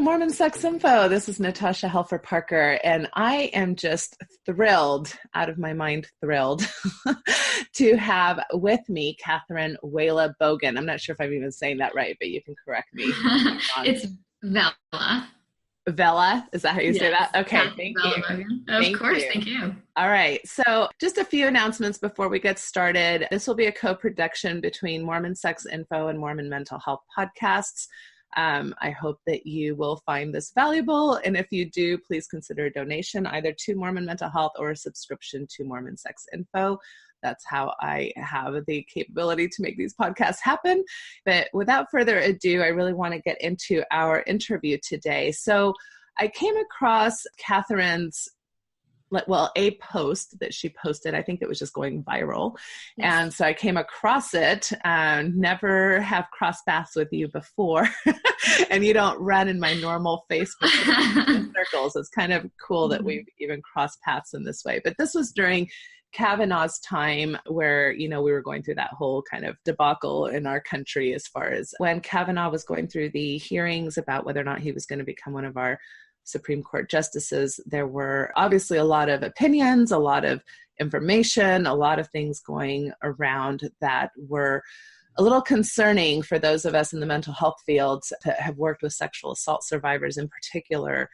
Mormon Sex Info. This is Natasha Helfer-Parker, and I am just thrilled, out of my mind thrilled, to have with me Katherine Bogen. I'm not sure if I'm even saying that right, but you can correct me. It's Vela. Vela? Is that how you say that? Okay, yeah, thank Vela you. Bogen. Of course, thank you. All right, so just a few announcements before we get started. This will be a co-production between Mormon Sex Info and Mormon Mental Health Podcasts. I hope that you will find this valuable, and if you do, please consider a donation either to Mormon Mental Health or a subscription to Mormon Sex Info. That's how I have the capability to make these podcasts happen. But without further ado, I really want to get into our interview today. So I came across Katherine's a post that she posted. I think it was just going viral. Yes. And so I came across it, never have crossed paths with you before. And you don't run in my normal Facebook circles. It's kind of cool that we've even crossed paths in this way. But this was during Kavanaugh's time where, we were going through that whole kind of debacle in our country as far as when Kavanaugh was going through the hearings about whether or not he was going to become one of our Supreme Court justices. There were obviously a lot of opinions, a lot of information, a lot of things going around that were a little concerning for those of us in the mental health field to have worked with sexual assault survivors in particular.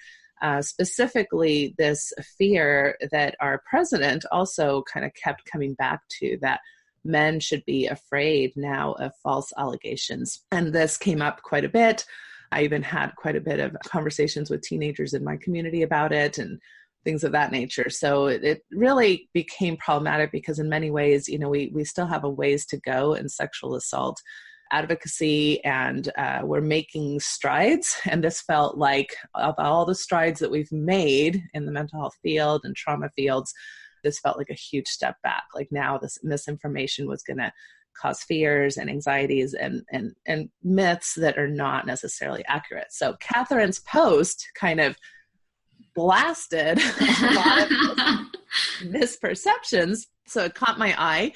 Specifically, this fear that our president also kind of kept coming back to, that men should be afraid now of false allegations. And this came up quite a bit. I even had quite a bit of conversations with teenagers in my community about it and things of that nature. So it really became problematic because in many ways, we still have a ways to go in sexual assault advocacy, and we're making strides. And this felt like, of all the strides that we've made in the mental health field and trauma fields, this felt like a huge step back. Like now this misinformation was going to cause fears and anxieties and myths that are not necessarily accurate. So Katherine's post kind of blasted a lot of misperceptions. So it caught my eye.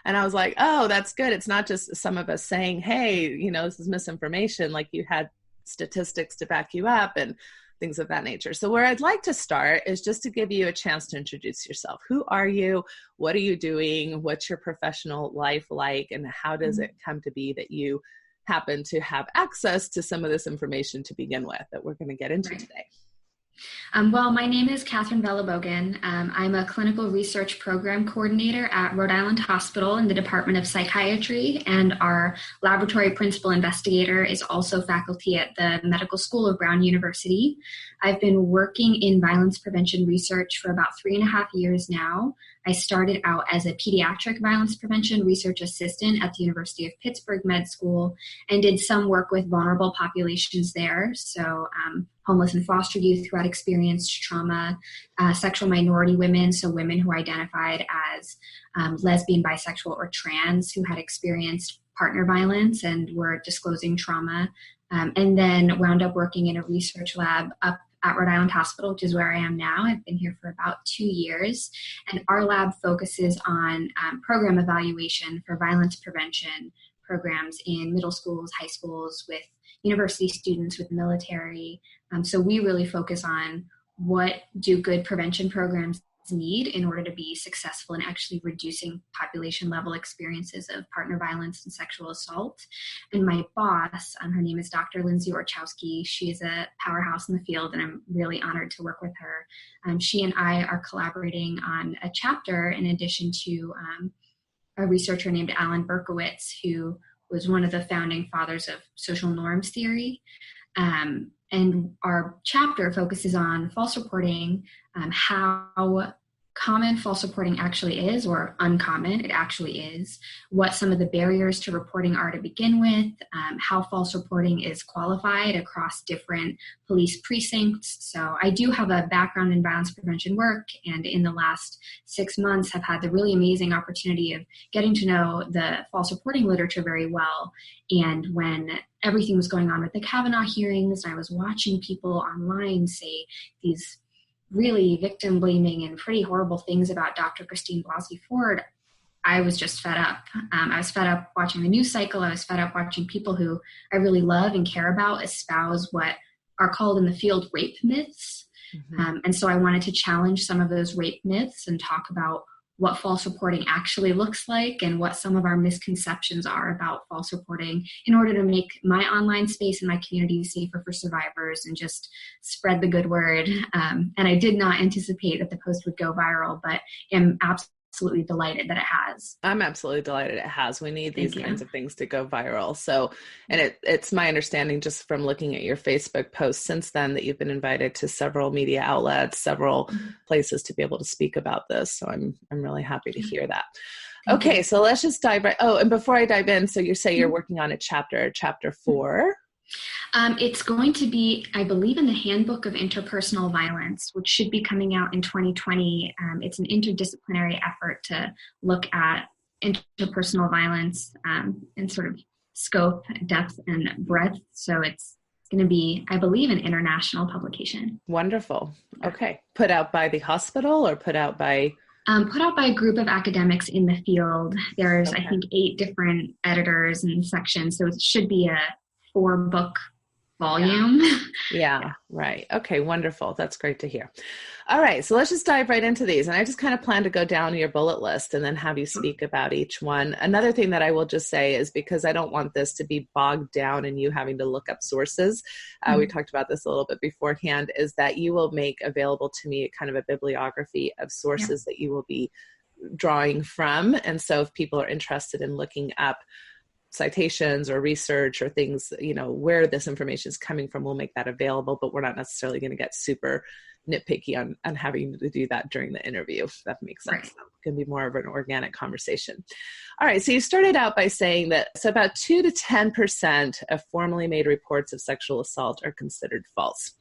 And I was like, oh, that's good. It's not just some of us saying, hey, this is misinformation. Like you had statistics to back you up and things of that nature. So where I'd like to start is just to give you a chance to introduce yourself. Who are you? What are you doing? What's your professional life like? And how does it come to be that you happen to have access to some of this information to begin with that we're going to get into today? Well, my name is Katherine Bogen. I'm a clinical research program coordinator at Rhode Island Hospital in the Department of Psychiatry, and our laboratory principal investigator is also faculty at the Medical School of Brown University. I've been working in violence prevention research for about 3.5 years now. I started out as a pediatric violence prevention research assistant at the University of Pittsburgh Med School and did some work with vulnerable populations there. So homeless and foster youth who had experienced trauma, sexual minority women, so women who identified as lesbian, bisexual, or trans who had experienced partner violence and were disclosing trauma, and then wound up working in a research lab up at Rhode Island Hospital, which is where I am now. I've been here for about 2 years, and our lab focuses on program evaluation for violence prevention programs in middle schools, high schools, with university students, with military. So we really focus on what do good prevention programs need in order to be successful in actually reducing population level experiences of partner violence and sexual assault. And my boss, her name is Dr. Lindsay Orchowsky. She is a powerhouse in the field, and I'm really honored to work with her. She and I are collaborating on a chapter in addition to a researcher named Alan Berkowitz, who was one of the founding fathers of social norms theory. And our chapter focuses on false reporting, how common false reporting actually is, or uncommon it actually is, what some of the barriers to reporting are to begin with, how false reporting is qualified across different police precincts. So I do have a background in violence prevention work, and in the last 6 months have had the really amazing opportunity of getting to know the false reporting literature very well. And when everything was going on with the Kavanaugh hearings, I was watching people online say these really victim blaming and pretty horrible things about Dr. Christine Blasey Ford. I was just fed up. I was fed up watching the news cycle. I was fed up watching people who I really love and care about espouse what are called in the field rape myths. And so I wanted to challenge some of those rape myths and talk about what false reporting actually looks like and what some of our misconceptions are about false reporting in order to make my online space and my community safer for survivors and just spread the good word. And I did not anticipate that the post would go viral, but am absolutely delighted that it has. I'm absolutely delighted it has. We need these kinds of things to go viral. So, and it's my understanding just from looking at your Facebook posts since then that you've been invited to several media outlets, several places to be able to speak about this. So I'm really happy to hear that. Okay, so let's just dive right. Oh, and before I dive in, so you say you're working on a chapter 4. It's going to be, I believe, in the Handbook of Interpersonal Violence, which should be coming out in 2020. It's an interdisciplinary effort to look at interpersonal violence and sort of scope, depth, and breadth. So it's going to be, I believe, an international publication. Wonderful. Okay. Put out by the hospital or put out by... put out by a group of academics in the field. There's, I think, 8 different editors and sections. So it should be a 4-book volume. Yeah, right. Okay, wonderful. That's great to hear. All right, so let's just dive right into these. And I just kind of plan to go down your bullet list and then have you speak about each one. Another thing that I will just say is because I don't want this to be bogged down in you having to look up sources. We talked about this a little bit beforehand, is that you will make available to me kind of a bibliography of sources that you will be drawing from. And so if people are interested in looking up citations or research or things, where this information is coming from, we'll make that available, but we're not necessarily going to get super nitpicky on having to do that during the interview, if that makes sense. It's going to be more of an organic conversation. All right. So you started out by saying that about 2 to 10% of formally made reports of sexual assault are considered false.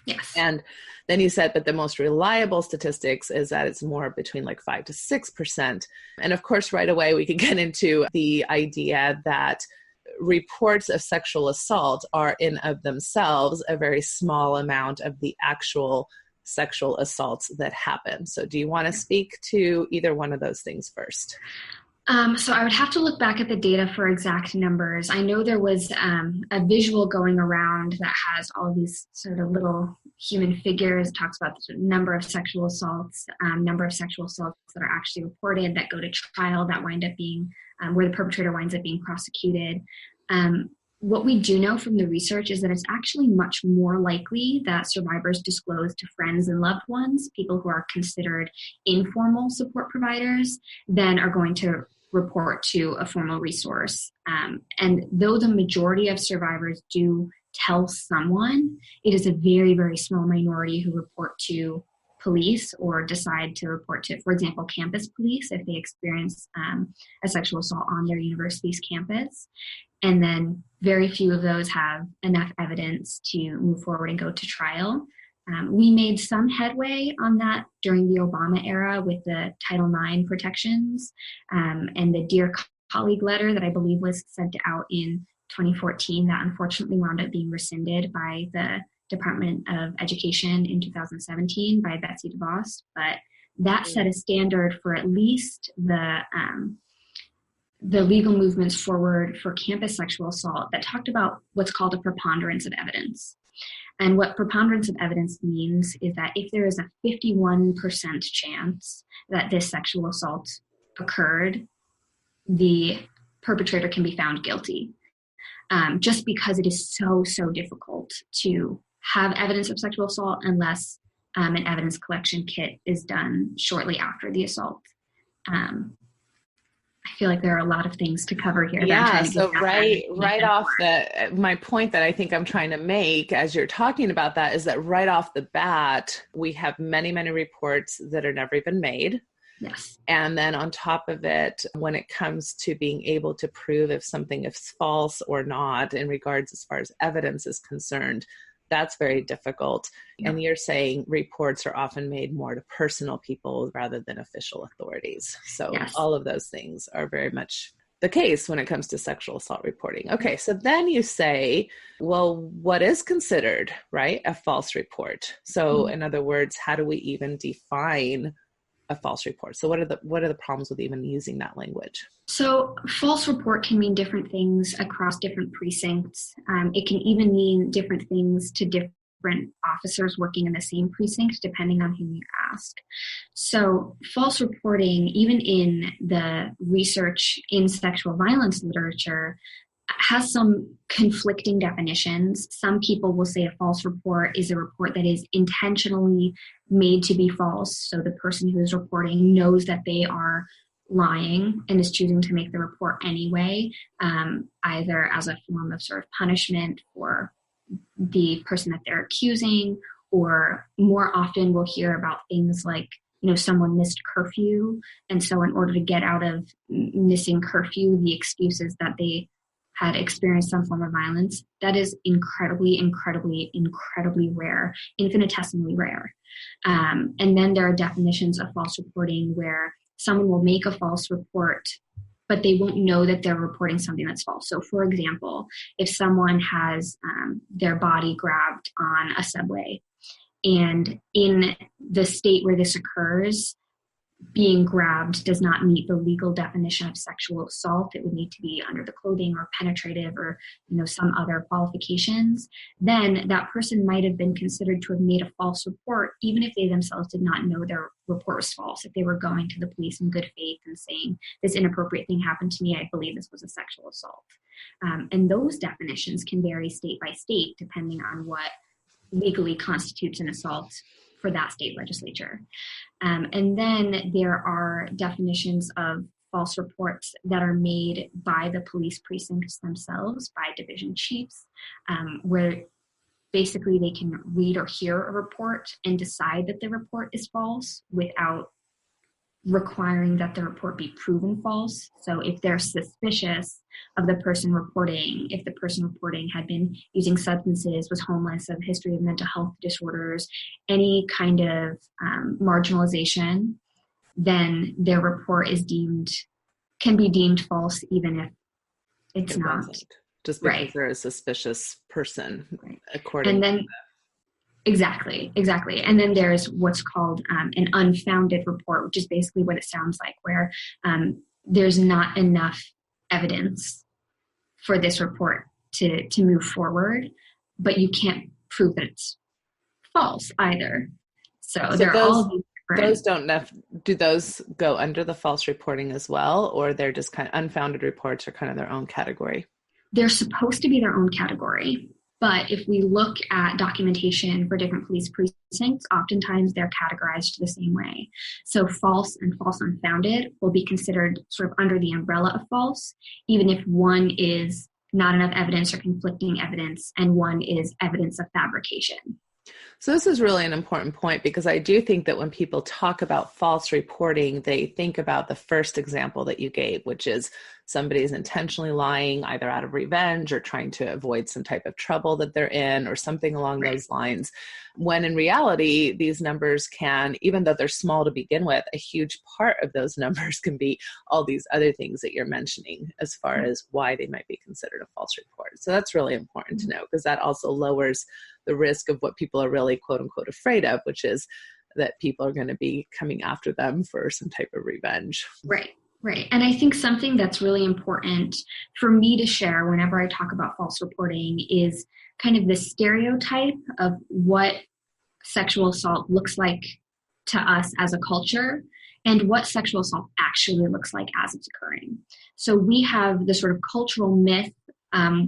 Yes. And then you said that the most reliable statistics is that it's more between 5 to 6%. And of course, right away, we could get into the idea that reports of sexual assault are in of themselves a very small amount of the actual sexual assaults that happen. So do you want to speak to either one of those things first? So I would have to look back at the data for exact numbers. I know there was a visual going around that has all these sort of little human figures. It talks about the number of sexual assaults that are actually reported, that go to trial, that wind up being where the perpetrator winds up being prosecuted. What we do know from the research is that it's actually much more likely that survivors disclose to friends and loved ones, people who are considered informal support providers, than are going to report to a formal resource. And though the majority of survivors do tell someone, it is a very, very small minority who report to police or decide to report to, for example, campus police if they experience a sexual assault on their university's campus. And then very few of those have enough evidence to move forward and go to trial. We made some headway on that during the Obama era with the Title IX protections and the Dear Colleague letter that I believe was sent out in 2014 that unfortunately wound up being rescinded by the Department of Education in 2017 by Betsy DeVos. But that set a standard for at least the legal movements forward for campus sexual assault that talked about what's called a preponderance of evidence. And what preponderance of evidence means is that if there is a 51% chance that this sexual assault occurred, the perpetrator can be found guilty. Just because it is so difficult to have evidence of sexual assault unless an evidence collection kit is done shortly after the assault. I feel like there are a lot of things to cover here. Yeah, so right off my point that I think I'm trying to make as you're talking about that is that right off the bat, we have many, many reports that are never even made. Yes. And then on top of it, when it comes to being able to prove if something is false or not in regards as far as evidence is concerned, that's very difficult. Yeah. And you're saying reports are often made more to personal people rather than official authorities. So yes. All of those things are very much the case when it comes to sexual assault reporting. Okay, so then you say, well, what is considered, right, a false report? So in other words, how do we even define a false report? So what are the problems with even using that language? So false report can mean different things across different precincts. It can even mean different things to different different officers working in the same precinct, depending on who you ask. So false reporting, even in the research in sexual violence literature, has some conflicting definitions. Some people will say a false report is a report that is intentionally made to be false. So the person who is reporting knows that they are lying and is choosing to make the report anyway, either as a form of sort of punishment for the person that they're accusing, or more often we'll hear about things like, someone missed curfew. And so in order to get out of missing curfew, the excuse is that they had experienced some form of violence. That is incredibly, incredibly, incredibly rare, infinitesimally rare. And then there are definitions of false reporting where someone will make a false report, but they won't know that they're reporting something that's false. So for example, if someone has their body grabbed on a subway, and in the state where this occurs, being grabbed does not meet the legal definition of sexual assault. It would need to be under the clothing or penetrative or, some other qualifications. Then that person might have been considered to have made a false report, even if they themselves did not know their report was false. If they were going to the police in good faith and saying, this inappropriate thing happened to me, I believe this was a sexual assault. And those definitions can vary state by state, depending on what legally constitutes an assault for that state legislature. And then there are definitions of false reports that are made by the police precincts themselves, by division chiefs, where basically they can read or hear a report and decide that the report is false without requiring that the report be proven false. So if they're suspicious of the person reporting, if the person reporting had been using substances, was homeless, have a history of mental health disorders, any kind of marginalization, then their report can be deemed false even if it's not. Just because they're a suspicious person, according to that. Exactly. And then there's what's called an unfounded report, which is basically what it sounds like, where there's not enough evidence for this report to move forward, but you can't prove that it's false either. So there are all these different... Do those go under the false reporting as well, or they're just kind of unfounded reports are kind of their own category? They're supposed to be their own category. But if we look at documentation for different police precincts, oftentimes they're categorized the same way. So false and false unfounded will be considered sort of under the umbrella of false, even if one is not enough evidence or conflicting evidence and one is evidence of fabrication. So this is really an important point, because I do think that when people talk about false reporting, they think about the first example that you gave, which is somebody is intentionally lying either out of revenge or trying to avoid some type of trouble that they're in or something along those lines. When in reality, these numbers can, even though they're small to begin with, a huge part of those numbers can be all these other things that you're mentioning as far as why they might be considered a false report. So that's really important to know, because that also lowers the risk of what people are really quote unquote afraid of, which is that people are going to be coming after them for some type of revenge. Right. And I think something that's really important for me to share whenever I talk about false reporting is kind of the stereotype of what sexual assault looks like to us as a culture and what sexual assault actually looks like as it's occurring. So we have the sort of cultural myth,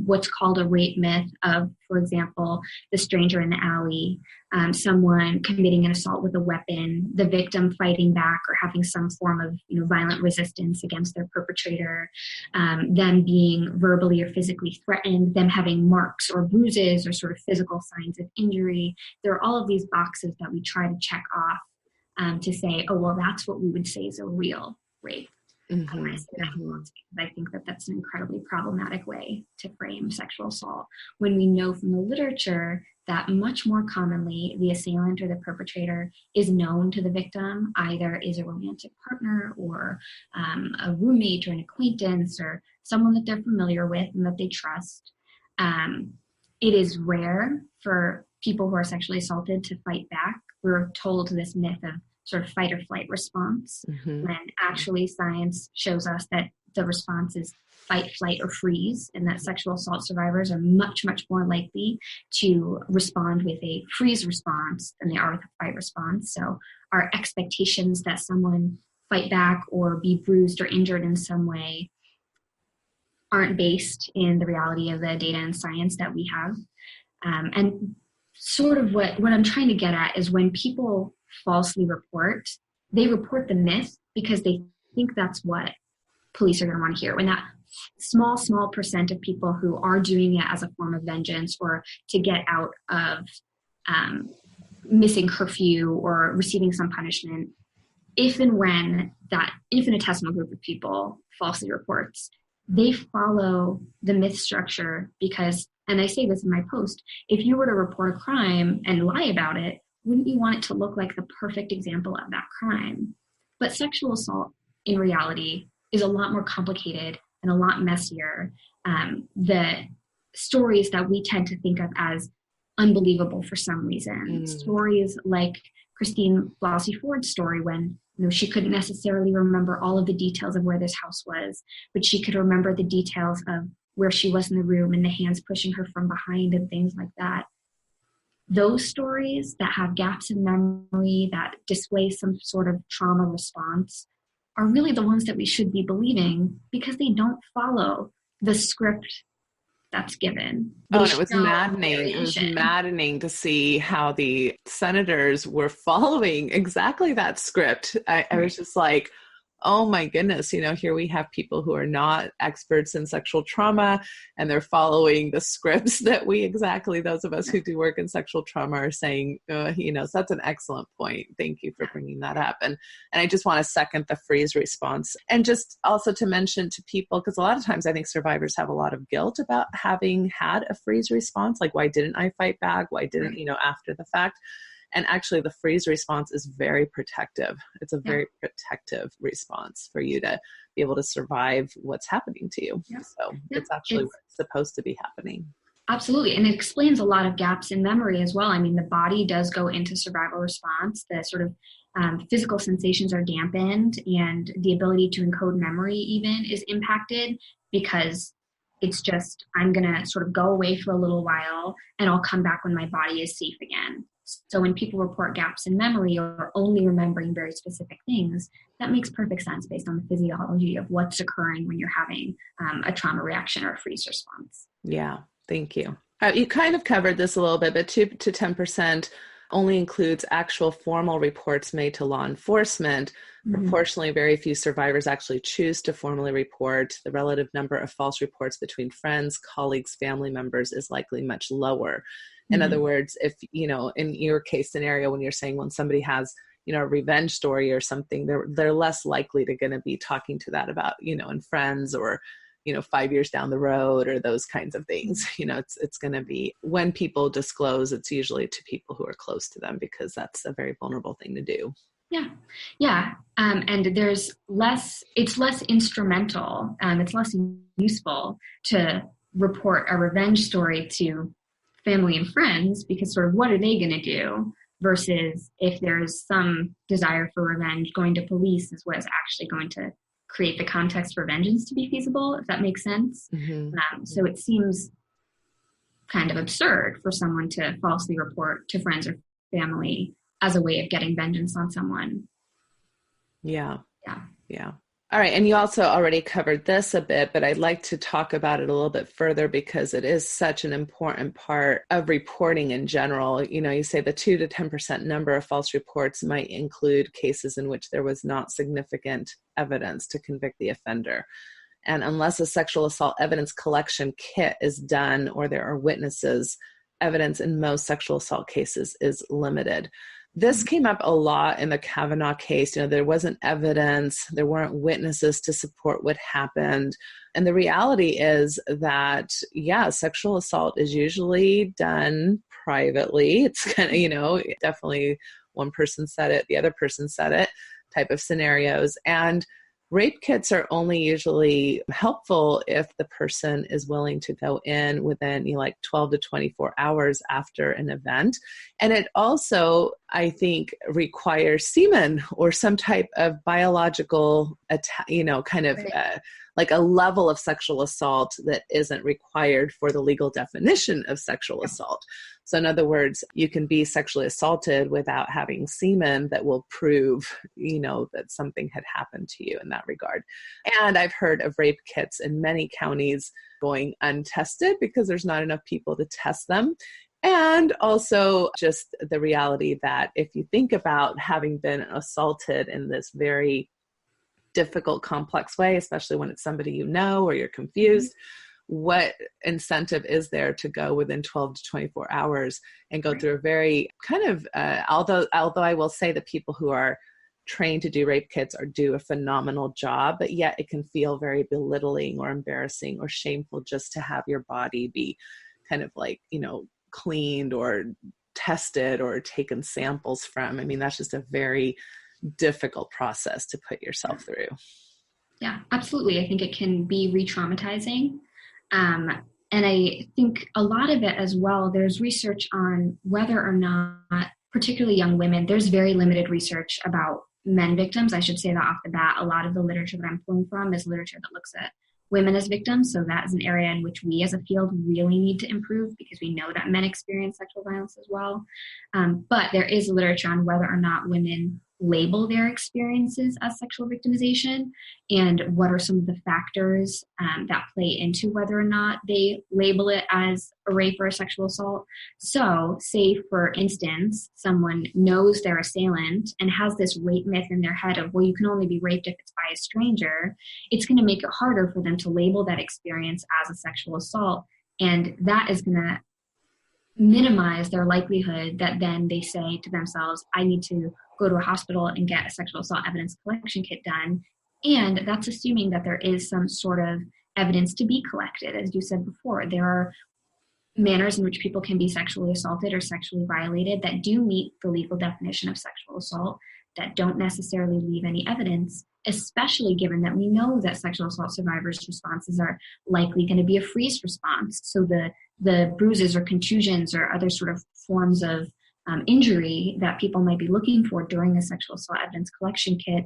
what's called a rape myth of, for example, the stranger in the alley, someone committing an assault with a weapon, the victim fighting back or having some form of violent resistance against their perpetrator, them being verbally or physically threatened, them having marks or bruises or sort of physical signs of injury. There are all of these boxes that we try to check off to say, oh, well, that's what we would say is a real rape. I think that that's an incredibly problematic way to frame sexual assault when we know from the literature that much more commonly the assailant or the perpetrator is known to the victim, either is a romantic partner or a roommate or an acquaintance or someone that they're familiar with and that they trust. It is rare for people who are sexually assaulted to fight back. We're told this myth of sort of fight or flight response, when actually science shows us that the response is fight, flight, or freeze, and that sexual assault survivors are much, much more likely to respond with a freeze response than they are with a fight response. So our expectations that someone fight back or be bruised or injured in some way aren't based in the reality of the data and science that we have. And sort of what I'm trying to get at is when people falsely report, they report the myth because they think that's what police are going to want to hear. When that small percent of people who are doing it as a form of vengeance or to get out of missing curfew or receiving some punishment, if and when that infinitesimal group of people falsely reports, they follow the myth structure because, and I say this in my post, if you were to report a crime and lie about it, wouldn't you want it to look like the perfect example of that crime? But sexual assault in reality is a lot more complicated and a lot messier. The stories that we tend to think of as unbelievable for some reason, stories like Christine Blasey Ford's story when she couldn't necessarily remember all of the details of where this house was, but she could remember the details of where she was in the room and the hands pushing her from behind and things like that. Those stories that have gaps in memory, that display some sort of trauma response, are really the ones that we should be believing because they don't follow the script that's given. And it was maddening. It was maddening to see how the senators were following exactly that script. I was just like, oh my goodness, here we have people who are not experts in sexual trauma and they're following the scripts that those of us who do work in sexual trauma are saying, so that's an excellent point. Thank you for bringing that up. And I just want to second the freeze response. And just also to mention to people, because a lot of times I think survivors have a lot of guilt about having had a freeze response. Like, why didn't I fight back? Why didn't, after the fact? And actually the freeze response is very protective. It's a very protective response for you to be able to survive what's happening to you. Yeah. So it's actually what's supposed to be happening. Absolutely. And it explains a lot of gaps in memory as well. I mean, the body does go into survival response. The sort of physical sensations are dampened and the ability to encode memory even is impacted because it's just, I'm going to sort of go away for a little while and I'll come back when my body is safe again. So when people report gaps in memory or only remembering very specific things, that makes perfect sense based on the physiology of what's occurring when you're having a trauma reaction or a freeze response. Yeah, thank you. You kind of covered this a little bit, but 2 to 10% only includes actual formal reports made to law enforcement. Proportionally, very few survivors actually choose to formally report. The relative number of false reports between friends, colleagues, family members is likely much lower. In other words, if, in your case scenario, when you're saying when somebody has, a revenge story or something, they're less likely to going to be talking to that about, in friends or, 5 years down the road or those kinds of things. It's going to be when people disclose, it's usually to people who are close to them because that's a very vulnerable thing to do. Yeah. Yeah. And it's less instrumental. It's less useful to report a revenge story to family and friends because sort of what are they going to do versus if there's some desire for revenge, going to police is what is actually going to create the context for vengeance to be feasible, if that makes sense. So it seems kind of absurd for someone to falsely report to friends or family as a way of getting vengeance on someone. Yeah. All right. And you also already covered this a bit, but I'd like to talk about it a little bit further because it is such an important part of reporting in general. You say the 2 to 10% number of false reports might include cases in which there was not significant evidence to convict the offender. And unless a sexual assault evidence collection kit is done or there are witnesses, evidence in most sexual assault cases is limited. This came up a lot in the Kavanaugh case. There wasn't evidence, there weren't witnesses to support what happened. And the reality is that, sexual assault is usually done privately. It's kind of, definitely one person said it, the other person said it type of scenarios. And rape kits are only usually helpful if the person is willing to go in within 12 to 24 hours after an event. And it also, I think, requires semen or some type of biological, like a level of sexual assault that isn't required for the legal definition of sexual assault. So in other words, you can be sexually assaulted without having semen that will prove, that something had happened to you in that regard. And I've heard of rape kits in many counties going untested because there's not enough people to test them. And also just the reality that if you think about having been assaulted in this very difficult, complex way, especially when it's somebody you know or you're confused, what incentive is there to go within 12 to 24 hours and go through a very kind of, although I will say that people who are trained to do rape kits or do a phenomenal job, but yet it can feel very belittling or embarrassing or shameful just to have your body be kind of like, cleaned or tested or taken samples from. I mean, that's just a very difficult process to put yourself through. Yeah, absolutely. I think it can be re-traumatizing. And I think a lot of it as well, there's research on whether or not, particularly young women, there's very limited research about men victims. I should say that off the bat. A lot of the literature that I'm pulling from is literature that looks at women as victims. So that is an area in which we as a field really need to improve because we know that men experience sexual violence as well. But there is literature on whether or not women label their experiences as sexual victimization and what are some of the factors that play into whether or not they label it as a rape or a sexual assault. So say, for instance, someone knows their assailant and has this rape myth in their head of, well, you can only be raped if it's by a stranger. It's going to make it harder for them to label that experience as a sexual assault. And that is going to minimize their likelihood that then they say to themselves, I need to go to a hospital and get a sexual assault evidence collection kit done. And that's assuming that there is some sort of evidence to be collected. As you said before, there are manners in which people can be sexually assaulted or sexually violated that do meet the legal definition of sexual assault, that don't necessarily leave any evidence, especially given that we know that sexual assault survivors' responses are likely going to be a freeze response. So the bruises or contusions or other sort of forms of injury that people might be looking for during a sexual assault evidence collection kit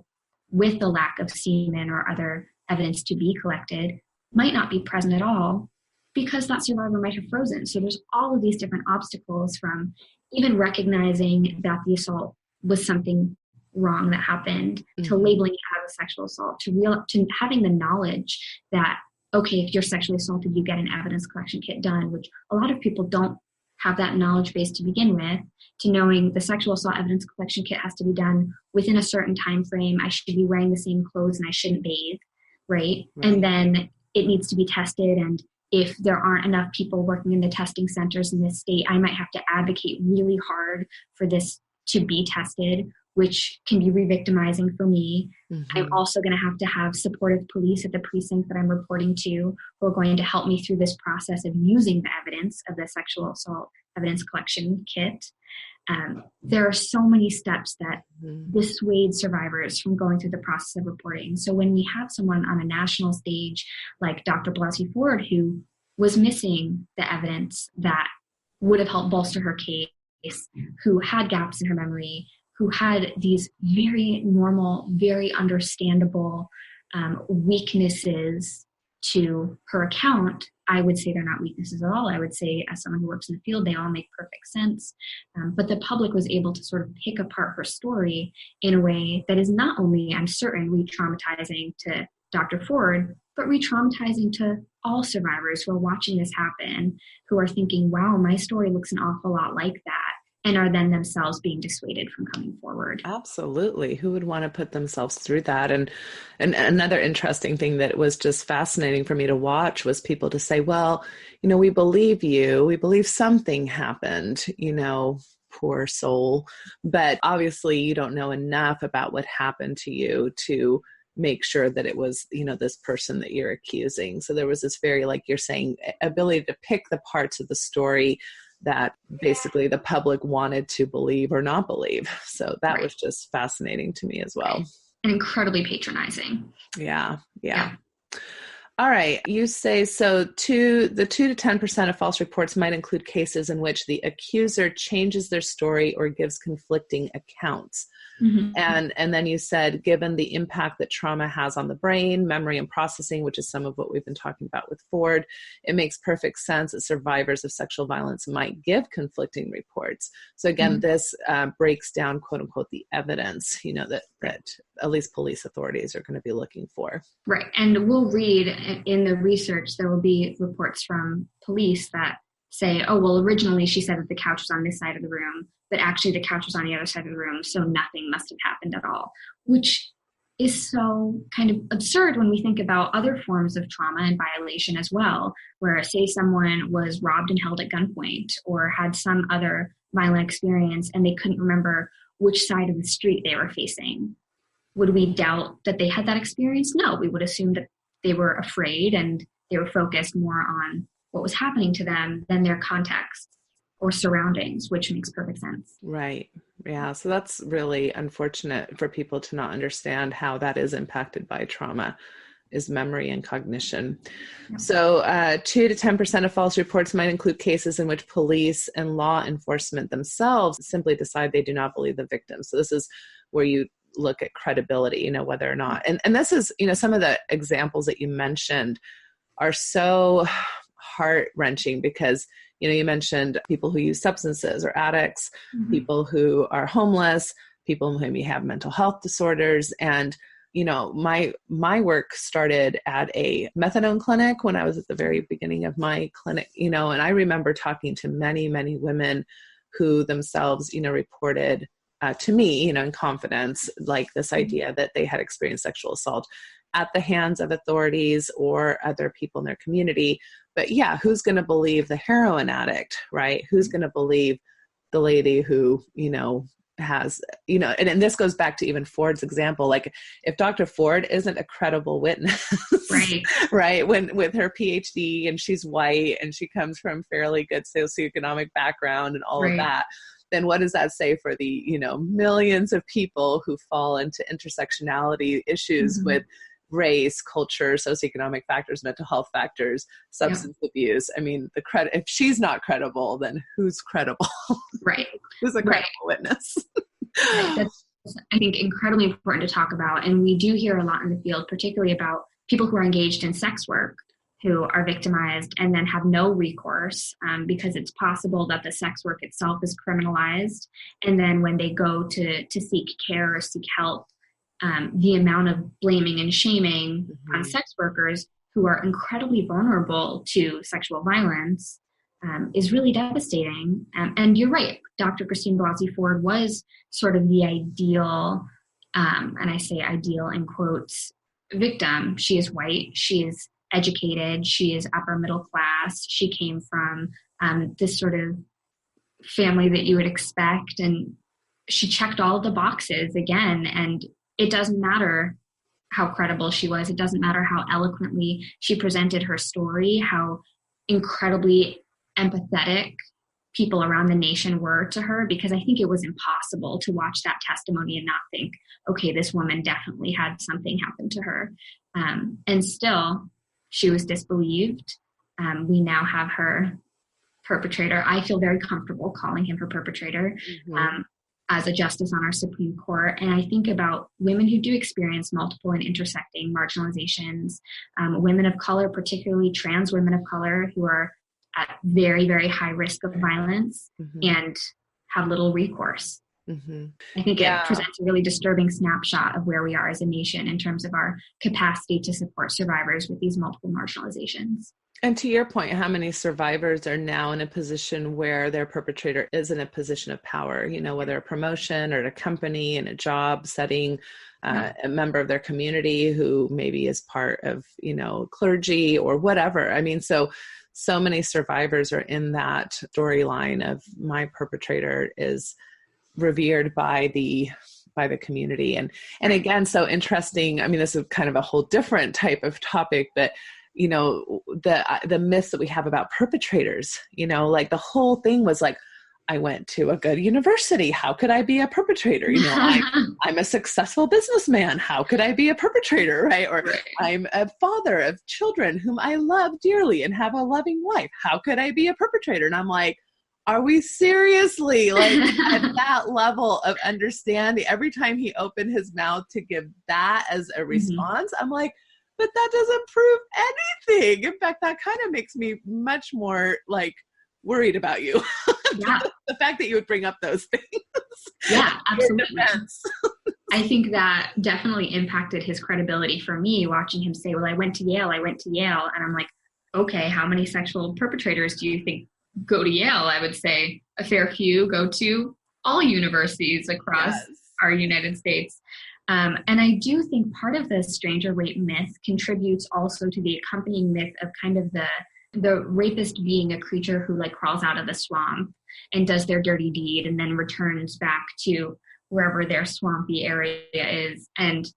with the lack of semen or other evidence to be collected might not be present at all because that survivor might have frozen. So there's all of these different obstacles, from even recognizing that the assault was something wrong that happened, to labeling it as a sexual assault, to having the knowledge that, okay, if you're sexually assaulted, you get an evidence collection kit done, which a lot of people don't have that knowledge base to begin with, to knowing the sexual assault evidence collection kit has to be done within a certain time frame. I should be wearing the same clothes and I shouldn't bathe, right? And then it needs to be tested. And if there aren't enough people working in the testing centers in this state, I might have to advocate really hard for this to be tested, which can be re-victimizing for me. I'm also going to have supportive police at the precinct that I'm reporting to who are going to help me through this process of using the evidence of the sexual assault evidence collection kit. There are so many steps that dissuade survivors from going through the process of reporting. So when we have someone on a national stage like Dr. Blasey Ford, who was missing the evidence that would have helped bolster her case, who had gaps in her memory, who had these very normal, very understandable weaknesses to her account, I would say they're not weaknesses at all. I would say, as someone who works in the field, they all make perfect sense. But the public was able to sort of pick apart her story in a way that is not only, I'm certain, re-traumatizing to Dr. Ford, but re-traumatizing to all survivors who are watching this happen, who are thinking, wow, my story looks an awful lot like that, and are then themselves being dissuaded from coming forward. Absolutely. Who would want to put themselves through that? And another interesting thing that was just fascinating for me to watch was people to say, well, we believe you. We believe something happened, poor soul. But obviously you don't know enough about what happened to you to make sure that it was, this person that you're accusing. So there was this very, like you're saying, ability to pick the parts of the story that basically the public wanted to believe or not believe. So that was just fascinating to me as well. And incredibly patronizing. Yeah. All right. You say, so the 2 to 10% of false reports might include cases in which the accuser changes their story or gives conflicting accounts. Mm-hmm. And then you said, given the impact that trauma has on the brain, memory and processing, which is some of what we've been talking about with Ford, it makes perfect sense that survivors of sexual violence might give conflicting reports. So again, this breaks down, quote unquote, the evidence, that at least police authorities are going to be looking for. Right. And we'll read in the research, there will be reports from police that say, oh, well, originally she said that the couch was on this side of the room, but actually the couch was on the other side of the room, so nothing must have happened at all, which is so kind of absurd when we think about other forms of trauma and violation as well, where say someone was robbed and held at gunpoint or had some other violent experience and they couldn't remember which side of the street they were facing. Would we doubt that they had that experience? No, we would assume that they were afraid and they were focused more on what was happening to them than their context or surroundings, which makes perfect sense. Right. Yeah. So that's really unfortunate for people to not understand how that is impacted by trauma, is memory and cognition. Yep. So 2 to 10% of false reports might include cases in which police and law enforcement themselves simply decide they do not believe the victim. So this is where you look at credibility, whether or not, and this is, some of the examples that you mentioned are so heart-wrenching because, you mentioned people who use substances or addicts, people who are homeless, people who may have mental health disorders. And, my work started at a methadone clinic when I was at the very beginning of my clinic, and I remember talking to many, many women who themselves, reported to me, in confidence, like this idea that they had experienced sexual assault at the hands of authorities or other people in their community. But yeah, who's going to believe the heroin addict, right? Who's going to believe the lady who, has, and this goes back to even Ford's example. Like if Dr. Ford isn't a credible witness, right? When with her PhD and she's white and she comes from fairly good socioeconomic background and all of that, then what does that say for the, millions of people who fall into intersectionality issues with race, culture, socioeconomic factors, mental health factors, substance abuse? I mean, if she's not credible, then who's credible? Right. Who's a credible witness? That's, I think, incredibly important to talk about. And we do hear a lot in the field, particularly about people who are engaged in sex work, who are victimized and then have no recourse because it's possible that the sex work itself is criminalized. And then when they go to seek care or seek help, the amount of blaming and shaming on sex workers who are incredibly vulnerable to sexual violence is really devastating. And you're right, Dr. Christine Blasey Ford was sort of the ideal, and I say ideal in quotes, victim. She is white, she is educated, she is upper middle class, she came from this sort of family that you would expect, and she checked all the boxes again. And it doesn't matter how credible she was, it doesn't matter how eloquently she presented her story, how incredibly empathetic people around the nation were to her, because I think it was impossible to watch that testimony and not think, okay, this woman definitely had something happen to her. And still, she was disbelieved. We now have her perpetrator. I feel very comfortable calling him her perpetrator as a justice on our Supreme Court. And I think about women who do experience multiple and intersecting marginalizations, women of color, particularly trans women of color who are at very, very high risk of violence and have little recourse. I think it presents a really disturbing snapshot of where we are as a nation in terms of our capacity to support survivors with these multiple marginalizations. And to your point, how many survivors are now in a position where their perpetrator is in a position of power, whether a promotion or a company in a job setting, a member of their community who maybe is part of, clergy or whatever. I mean, so many survivors are in that storyline of my perpetrator is revered by the community. And again, so interesting. I mean, this is kind of a whole different type of topic, but the myths that we have about perpetrators, like the whole thing was like, I went to a good university. How could I be a perpetrator? I'm a successful businessman. How could I be a perpetrator, right? Or Right. I'm a father of children whom I love dearly and have a loving wife. How could I be a perpetrator? And I'm like, are we seriously like at that level of understanding? Every time he opened his mouth to give that as a response, I'm like, but that doesn't prove anything. In fact, that kind of makes me much more like worried about you. Yeah. The fact that you would bring up those things. Yeah, absolutely. I think that definitely impacted his credibility for me, watching him say, well, I went to Yale. And I'm like, okay, how many sexual perpetrators do you think go to Yale? I would say a fair few go to all universities across our United States. And I do think part of the stranger rape myth contributes also to the accompanying myth of kind of the rapist being a creature who like crawls out of the swamp and does their dirty deed and then returns back to wherever their swampy area is. And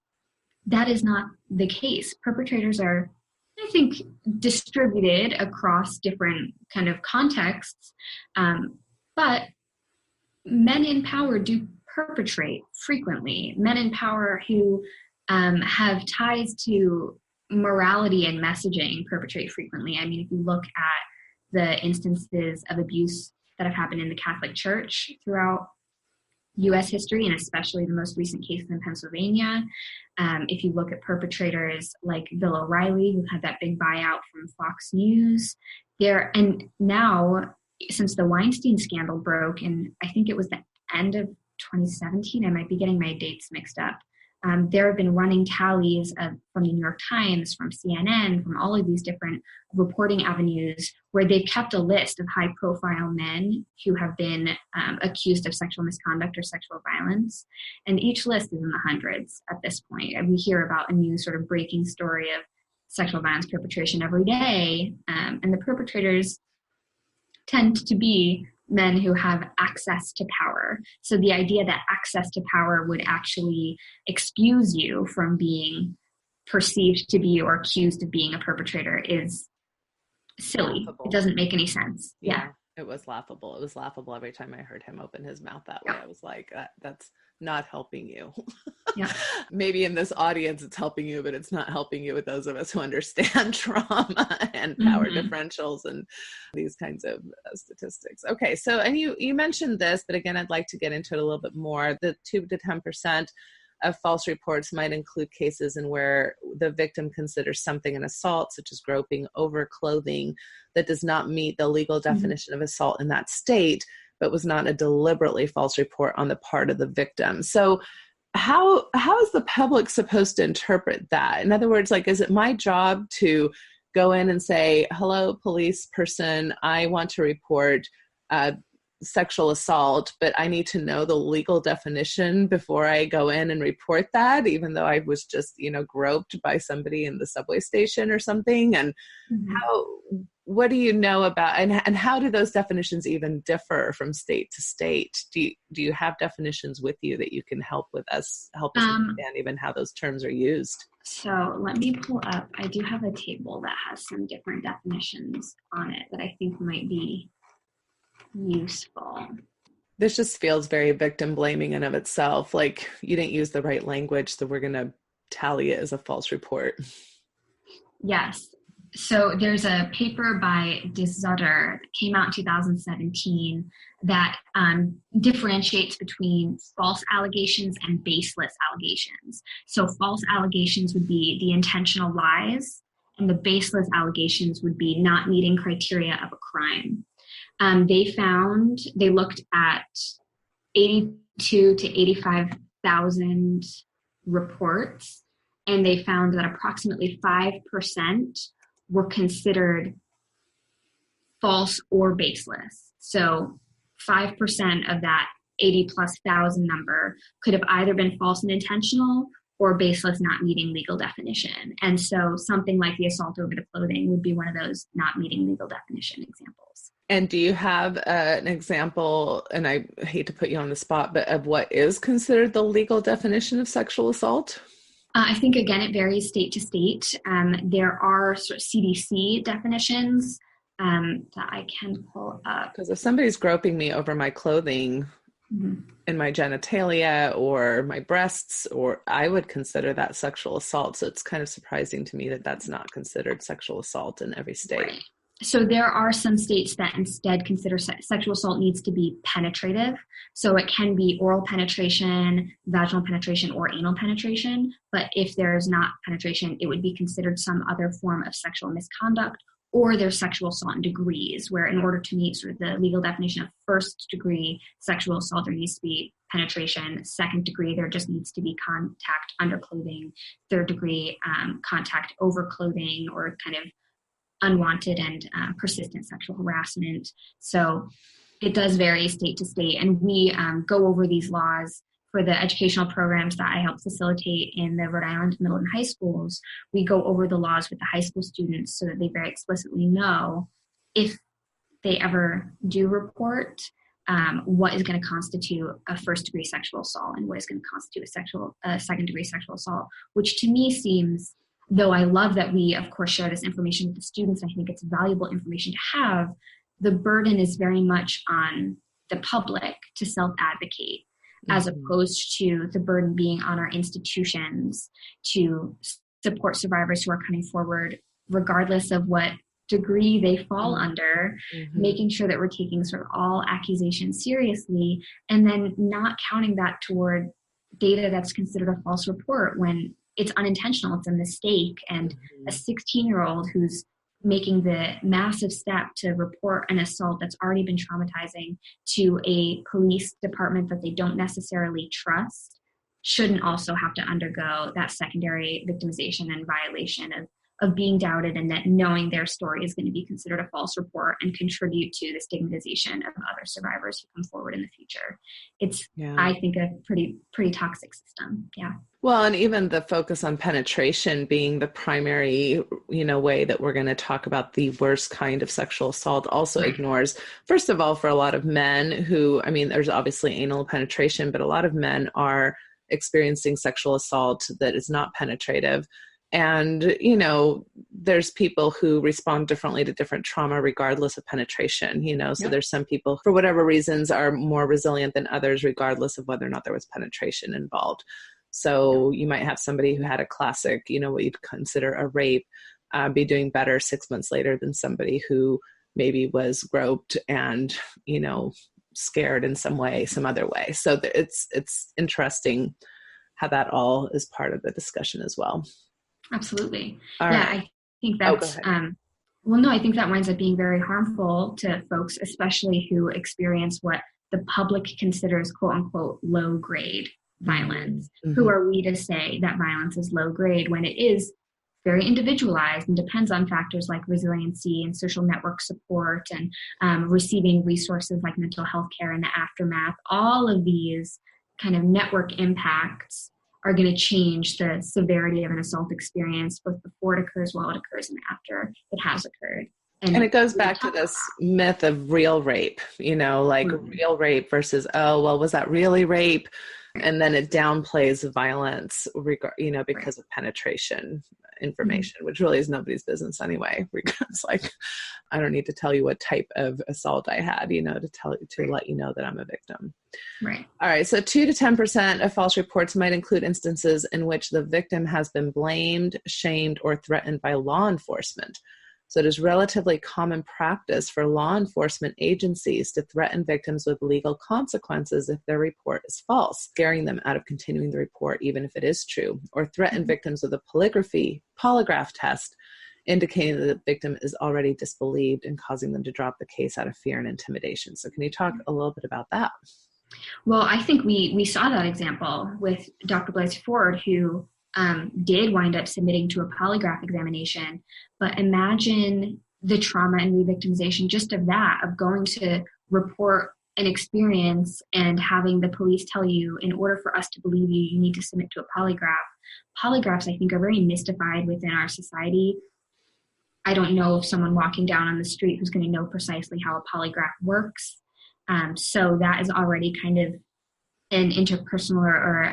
that is not the case. Perpetrators are, I think, distributed across different kind of contexts. But men in power do perpetrate frequently. Men in power who have ties to morality and messaging perpetrate frequently. I mean, if you look at the instances of abuse that have happened in the Catholic Church throughout U.S. history, and especially the most recent cases in Pennsylvania, if you look at perpetrators like Bill O'Reilly, who had that big buyout from Fox News, and now since the Weinstein scandal broke, and I think it was the end of 2017, I might be getting my dates mixed up. There have been running tallies from the New York Times, from CNN, from all of these different reporting avenues where they've kept a list of high-profile men who have been accused of sexual misconduct or sexual violence. And each list is in the hundreds at this point. And we hear about a new sort of breaking story of sexual violence perpetration every day. And the perpetrators tend to be men who have access to power. So the idea that access to power would actually excuse you from being perceived to be or accused of being a perpetrator is silly. Laughable. It doesn't make any sense. Yeah. It was laughable. It was laughable every time I heard him open his mouth that way. I was like, that's not helping you. Yeah. Maybe in this audience it's helping you, but it's not helping you with those of us who understand trauma and power differentials and these kinds of statistics. Okay, so, and you mentioned this, but again, I'd like to get into it a little bit more. The 2 to 10% of false reports might include cases in where the victim considers something an assault, such as groping over clothing, that does not meet the legal definition of assault in that state, but was not a deliberately false report on the part of the victim. So how is the public supposed to interpret that? In other words, like, is it my job to go in and say, hello, police person, I want to report sexual assault, but I need to know the legal definition before I go in and report that, even though I was just, groped by somebody in the subway station or something? And what do you know about, and how do those definitions even differ from state to state? Do you have definitions with you that you can help us understand even how those terms are used? So let me pull up, I do have a table that has some different definitions on it that I think might be useful. This just feels very victim blaming in of itself. Like, you didn't use the right language, so we're going to tally it as a false report. Yes. So there's a paper by De Zutter that came out in 2017 that differentiates between false allegations and baseless allegations. So false allegations would be the intentional lies, and the baseless allegations would be not meeting criteria of a crime. They looked at 82 to 85,000 reports, and they found that approximately 5% were considered false or baseless. So 5% of that 80,000+ number could have either been false and intentional or baseless, not meeting legal definition. And so something like the assault over the clothing would be one of those not meeting legal definition examples. And do you have an example, and I hate to put you on the spot, but of what is considered the legal definition of sexual assault? I think, again, it varies state to state. There are sort of CDC definitions that I can pull up. Because if somebody's groping me over my clothing in my genitalia or my breasts, or I would consider that sexual assault. So it's kind of surprising to me that that's not considered sexual assault in every state. Right. So there are some states that instead consider sexual assault needs to be penetrative. So it can be oral penetration, vaginal penetration, or anal penetration. But if there's not penetration, it would be considered some other form of sexual misconduct, or there's sexual assault in degrees, where in order to meet sort of the legal definition of first degree sexual assault, there needs to be penetration. Second degree, there just needs to be contact under clothing. Third degree, contact over clothing, or kind of unwanted and persistent sexual harassment. So it does vary state to state. And we go over these laws for the educational programs that I help facilitate in the Rhode Island middle and high schools. We go over the laws with the high school students so that they very explicitly know if they ever do report what is going to constitute a first degree sexual assault and what is going to constitute a second degree sexual assault, which to me seems, though I love that we, of course, share this information with the students, I think it's valuable information to have, the burden is very much on the public to self-advocate, as opposed to the burden being on our institutions to support survivors who are coming forward, regardless of what degree they fall under, making sure that we're taking sort of all accusations seriously, and then not counting that toward data that's considered a false report when it's unintentional, it's a mistake. And a 16-year-old who's making the massive step to report an assault that's already been traumatizing to a police department that they don't necessarily trust shouldn't also have to undergo that secondary victimization and violation of being doubted, and that knowing their story is going to be considered a false report and contribute to the stigmatization of other survivors who come forward in the future. It's, I think, a pretty toxic system. Yeah. Well, and even the focus on penetration being the primary, way that we're going to talk about the worst kind of sexual assault also ignores, first of all, for a lot of men who, there's obviously anal penetration, but a lot of men are experiencing sexual assault that is not penetrative. And, there's people who respond differently to different trauma regardless of penetration, so there's some people, for whatever reasons, are more resilient than others regardless of whether or not there was penetration involved. So you might have somebody who had a classic, what you'd consider a rape, be doing better 6 months later than somebody who maybe was groped and, scared in some way, some other way. So it's interesting how that all is part of the discussion as well. Absolutely. All right. I think that's, I think that winds up being very harmful to folks, especially who experience what the public considers quote unquote low grade violence. Who are we to say that violence is low grade when it is very individualized and depends on factors like resiliency and social network support and receiving resources like mental health care in the aftermath. All of these kind of network impacts are going to change the severity of an assault experience, both before it occurs, while it occurs, and after it has occurred. And it goes back to this myth of real rape, real rape versus, was that really rape? And then it downplays violence, because of penetration information, which really is nobody's business anyway. It's like, I don't need to tell you what type of assault I had, to let you know that I'm a victim. Right. All right. So 2 to 10% of false reports might include instances in which the victim has been blamed, shamed, or threatened by law enforcement. So it is relatively common practice for law enforcement agencies to threaten victims with legal consequences if their report is false, scaring them out of continuing the report even if it is true, or threaten victims with a polygraph test, indicating that the victim is already disbelieved and causing them to drop the case out of fear and intimidation. So can you talk a little bit about that? Well, I think we saw that example with Dr. Blythe Ford, who did wind up submitting to a polygraph examination. But imagine the trauma and re-victimization just of that, of going to report an experience and having the police tell you, in order for us to believe you, you need to submit to a polygraph. Polygraphs, I think, are very mystified within our society. I don't know of someone walking down on the street who's going to know precisely how a polygraph works. So that is already kind of an interpersonal or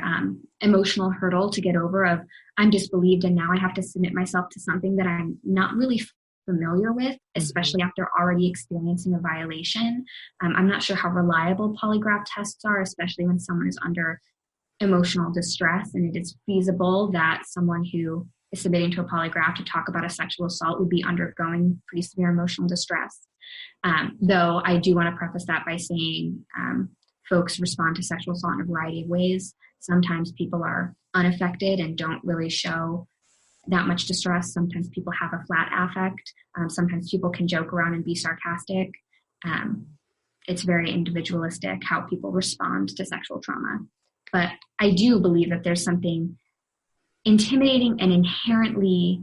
emotional hurdle to get over of, I'm disbelieved and now I have to submit myself to something that I'm not really familiar with, especially after already experiencing a violation. I'm not sure how reliable polygraph tests are, especially when someone is under emotional distress, and it is feasible that someone who is submitting to a polygraph to talk about a sexual assault would be undergoing pretty severe emotional distress. Though I do want to preface that by saying folks respond to sexual assault in a variety of ways. Sometimes people are unaffected and don't really show that much distress. Sometimes people have a flat affect. Sometimes people can joke around and be sarcastic. It's very individualistic how people respond to sexual trauma. But I do believe that there's something intimidating and inherently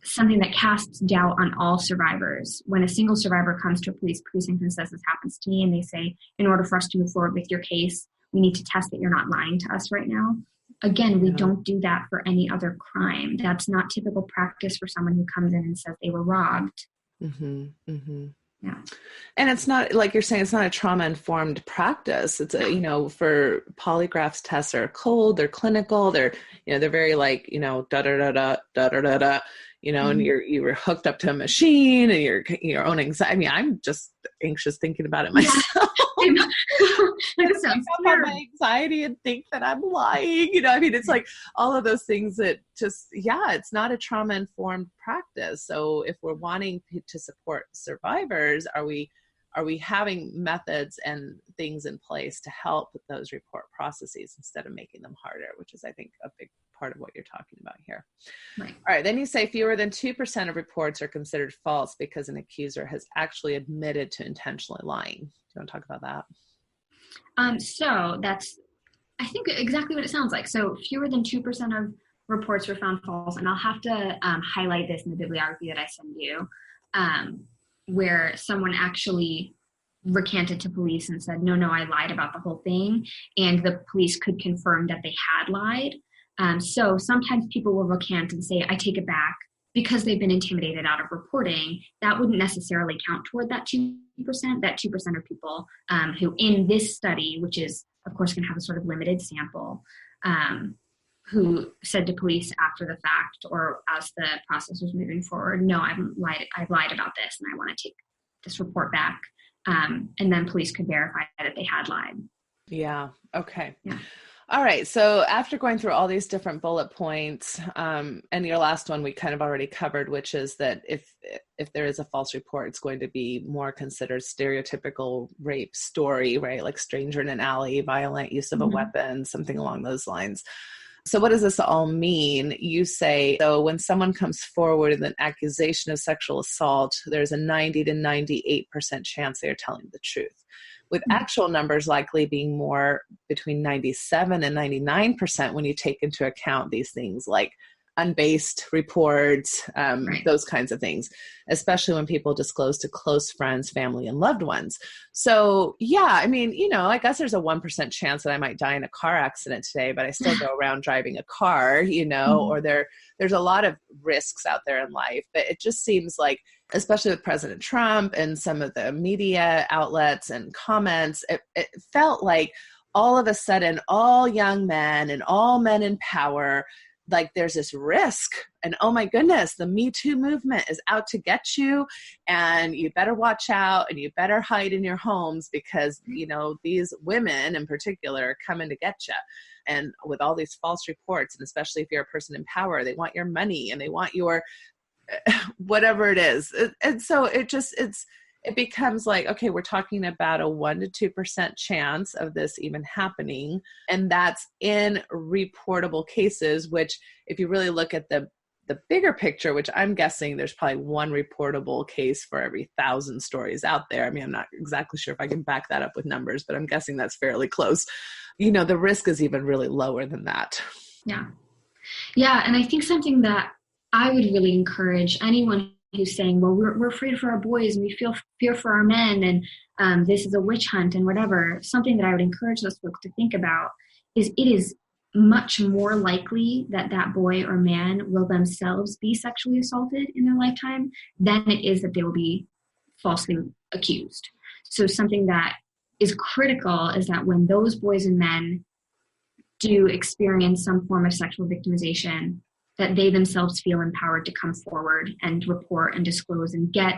something that casts doubt on all survivors. When a single survivor comes to a police precinct and says, this happens to me, and they say, in order for us to move forward with your case, we need to test that you're not lying to us right now. Again, we don't do that for any other crime. That's not typical practice for someone who comes in and says they were robbed. Mm-hmm. Mm-hmm. Yeah. And it's not, like you're saying, it's not a trauma-informed practice. It's a, for polygraphs tests are cold, they're clinical, they're very like, da-da-da-da, da-da-da-da, and you were hooked up to a machine and your own anxiety. I mean, I'm just anxious thinking about it myself. That sounds about my anxiety and think that I'm lying. It's like all of those things that just, it's not a trauma-informed practice. So if we're wanting to support survivors, are we having methods and things in place to help with those report processes instead of making them harder, which is, I think, a big part of what you're talking about here. Right. All right. Then you say fewer than 2% of reports are considered false because an accuser has actually admitted to intentionally lying. Do you want to talk about that? So that's, I think, exactly what it sounds like. So fewer than 2% of reports were found false. And I'll have to highlight this in the bibliography that I send you, where someone actually recanted to police and said, no, I lied about the whole thing. And the police could confirm that they had lied. So sometimes people will recant and say, I take it back, because they've been intimidated out of reporting. That wouldn't necessarily count toward that 2%. That 2% are people who in this study, which is, of course, going to have a sort of limited sample, who said to police after the fact or as the process was moving forward, no, I've lied about this and I want to take this report back. And then police could verify that they had lied. Yeah. Okay. Yeah. All right. So after going through all these different bullet points, and your last one we kind of already covered, which is that if there is a false report, it's going to be more considered stereotypical rape story, right? Like stranger in an alley, violent use of a weapon, something along those lines. So what does this all mean? You say, so when someone comes forward with an accusation of sexual assault, there's a 90 to 98% chance they are telling the truth, with actual numbers likely being more between 97 and 99% when you take into account these things like unbased reports, those kinds of things, especially when people disclose to close friends, family, and loved ones. So I mean, I guess there's a 1% chance that I might die in a car accident today, but I still go around driving a car, or there's a lot of risks out there in life. But it just seems like, especially with President Trump and some of the media outlets and comments, it felt like all of a sudden, all young men and all men in power, like there's this risk and, oh my goodness, the Me Too movement is out to get you and you better watch out and you better hide in your homes because, these women in particular are coming to get you. And with all these false reports, and especially if you're a person in power, they want your money and they want your whatever it is. And so it becomes like, okay, we're talking about a 1% to 2% chance of this even happening. And that's in reportable cases, which if you really look at the bigger picture, which I'm guessing there's probably one reportable case for every 1,000 stories out there. I mean, I'm not exactly sure if I can back that up with numbers, but I'm guessing that's fairly close. The risk is even really lower than that. Yeah. Yeah. And I think something that I would really encourage anyone who's saying, well, we're afraid for our boys and we feel fear for our men and this is a witch hunt and whatever, something that I would encourage those folks to think about is it is much more likely that that boy or man will themselves be sexually assaulted in their lifetime than it is that they will be falsely accused. So something that is critical is that when those boys and men do experience some form of sexual victimization, that they themselves feel empowered to come forward and report and disclose and get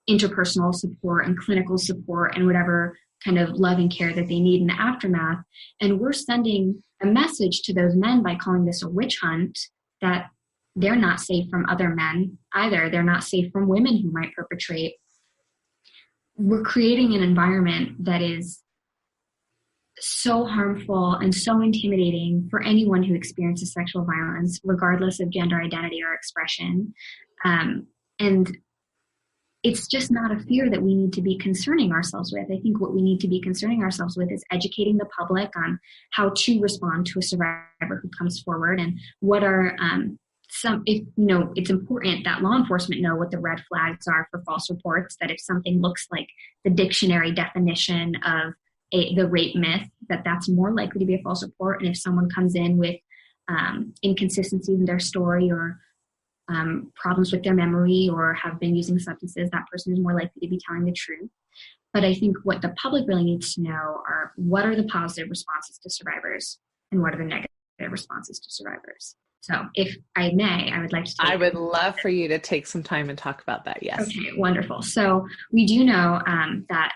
interpersonal support and clinical support and whatever kind of love and care that they need in the aftermath. And we're sending a message to those men by calling this a witch hunt, that they're not safe from other men either. They're not safe from women who might perpetrate. We're creating an environment that is so harmful and so intimidating for anyone who experiences sexual violence, regardless of gender identity or expression. And it's just not a fear that we need to be concerning ourselves with. I think what we need to be concerning ourselves with is educating the public on how to respond to a survivor who comes forward, and what are it's important that law enforcement know what the red flags are for false reports, that if something looks like the dictionary definition of the rape myth, that's more likely to be a false report. And if someone comes in with inconsistencies in their story, or problems with their memory, or have been using substances, that person is more likely to be telling the truth. But I think what the public really needs to know are, what are the positive responses to survivors and what are the negative responses to survivors. So if I may, I would like to I would love for you to take some time and talk about that. Yes. Okay, wonderful. So we do know that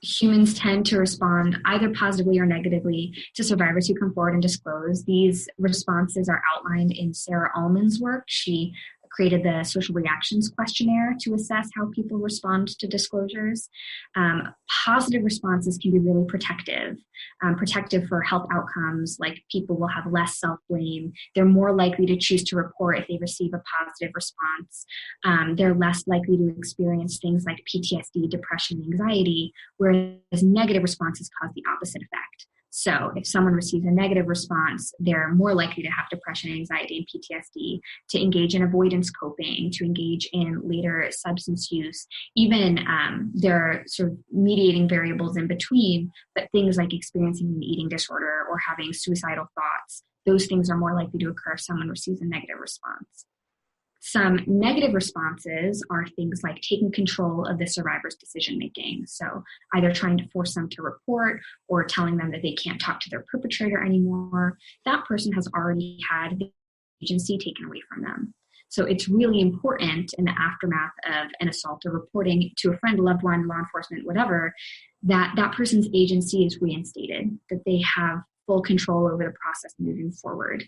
humans tend to respond either positively or negatively to survivors who come forward and disclose. These responses are outlined in Sarah Ullman's work. She created the social reactions questionnaire to assess how people respond to disclosures. Positive responses can be really protective for health outcomes, like people will have less self-blame. They're more likely to choose to report if they receive a positive response. They're less likely to experience things like PTSD, depression, anxiety, whereas negative responses cause the opposite effect. So if someone receives a negative response, they're more likely to have depression, anxiety, and PTSD, to engage in avoidance coping, to engage in later substance use. Even there are sort of mediating variables in between, but things like experiencing an eating disorder or having suicidal thoughts, those things are more likely to occur if someone receives a negative response. Some negative responses are things like taking control of the survivor's decision-making. So either trying to force them to report or telling them that they can't talk to their perpetrator anymore. That person has already had the agency taken away from them. So it's really important in the aftermath of an assault or reporting to a friend, a loved one, law enforcement, whatever, that that person's agency is reinstated, that they have full control over the process moving forward.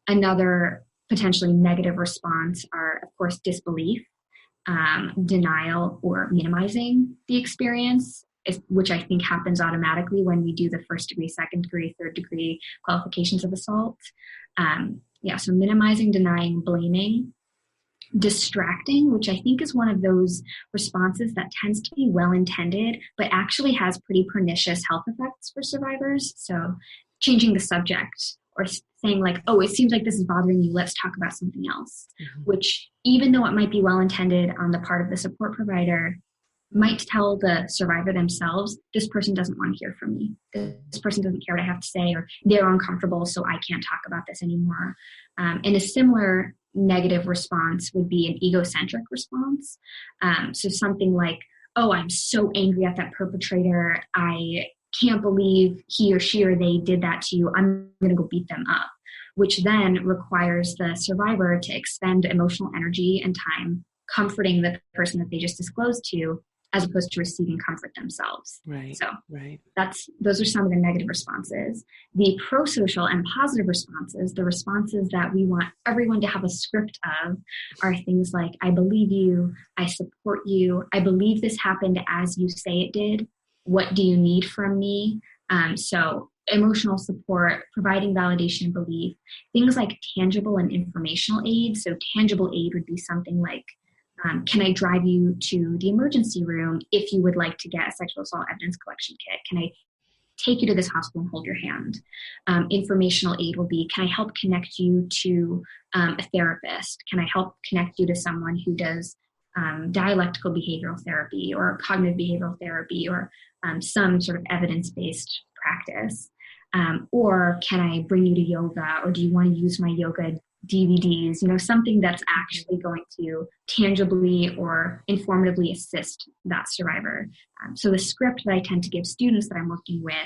Another potentially negative response are, of course, disbelief, denial, or minimizing the experience, which I think happens automatically when we do the first degree, second degree, third degree qualifications of assault. So minimizing, denying, blaming. Distracting, which I think is one of those responses that tends to be well-intended, but actually has pretty pernicious health effects for survivors. So changing the subject, or saying like, oh, it seems like this is bothering you, let's talk about something else, which even though it might be well-intended on the part of the support provider, might tell the survivor themselves, this person doesn't want to hear from me. This person doesn't care what I have to say, or they're uncomfortable, so I can't talk about this anymore. And a similar negative response would be an egocentric response. So something like, oh, I'm so angry at that perpetrator, I can't believe he or she or they did that to you, I'm going to go beat them up, which then requires the survivor to expend emotional energy and time comforting the person that they just disclosed to, as opposed to receiving comfort themselves. Right. So right. Those are some of the negative responses. The pro-social and positive responses, the responses that we want everyone to have a script of, are things like, I believe you, I support you, I believe this happened as you say it did, what do you need from me? So emotional support, providing validation and belief, things like tangible and informational aid. So tangible aid would be something like, can I drive you to the emergency room if you would like to get a sexual assault evidence collection kit? Can I take you to this hospital and hold your hand? Informational aid will be, can I help connect you to a therapist? Can I help connect you to someone who does dialectical behavioral therapy or cognitive behavioral therapy, or some sort of evidence-based practice? Or can I bring you to yoga, or do you want to use my yoga DVDs, something that's actually going to tangibly or informatively assist that survivor. So the script that I tend to give students that I'm working with